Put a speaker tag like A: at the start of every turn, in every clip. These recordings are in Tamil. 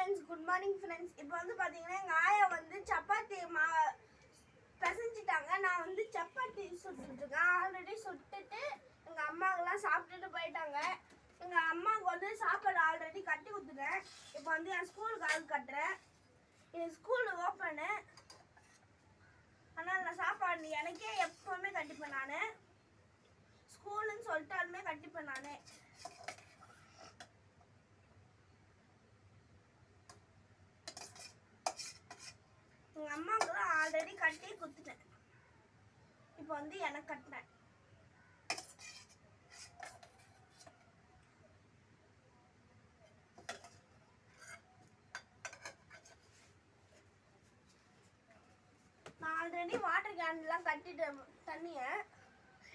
A: Friends, good morning friends. இப்போ வந்து பார்த்தீங்கன்னா எங்கள் ஆயா வந்து சப்பாத்தி பிசைஞ்சிட்டாங்க. நான் வந்து சப்பாத்தி சுட்டுட்ருக்கேன். ஆல்ரெடி சுட்டுட்டு எங்கள் அம்மாவெல்லாம் சாப்பிட்டுட்டு போயிட்டாங்க. எங்கள் அம்மாவுக்கு வந்து சாப்பாடு ஆல்ரெடி கட்டி கொடுத்துட்டேன். இப்போ வந்து என் ஸ்கூலுக்கு ஆள் கட்டுறேன். என் ஸ்கூல் ஓப்பனு, ஆனால் நான் சாப்பாடு எனக்கே எப்போவுமே கட்டிப்பேன். நான் ஸ்கூலுன்னு சொல்லிட்டாலுமே கட்டிப்பேன். நான் எங்கள் அம்மாவுக்குலாம் ஆல்ரெடி கட்டி கொடுத்துட்டேன். இப்போ வந்து எனக்கு கட்டினேன். நான் ஆல்ரெடி வாட்டர் கேன்லாம் கட்டிட்டேன் தண்ணியை.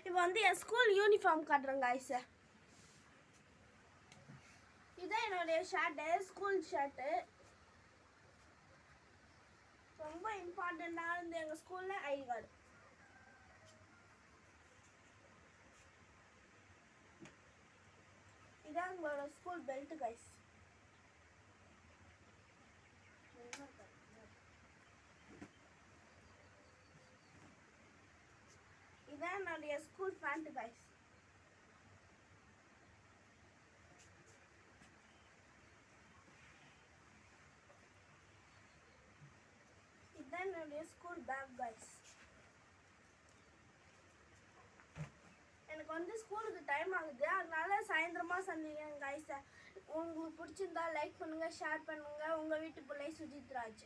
A: இப்போ வந்து என் ஸ்கூல் யூனிஃபார்ம் காட்டுறேன் காய்ஸ். இதுதான் என்னுடைய ஷர்ட்டு, ஸ்கூல் ஷர்ட்டு. ரொம்ப இம்பார்ட்டண்ட்டாக இருந்து எங்கள் ஸ்கூலில் ஐடி கார்டு. இதான் உங்களோட ஸ்கூல் பெல்ட் கைஸ். இதான் என்னுடைய ஸ்கூல் பேண்ட் கைஸ். இதான் என்னுடைய ஸ்கூல் பேக் கைஸ். எனக்கு வந்து ஸ்கூலுக்கு டைம் ஆகுது, அதனால சாயந்தரமாக சந்திக்கிறேன் கைஸ். உங்களுக்கு பிடிச்சிருந்தா லைக் பண்ணுங்கள், ஷேர் பண்ணுங்கள். உங்கள் வீட்டு பிள்ளை சுஜித் ராஜ்.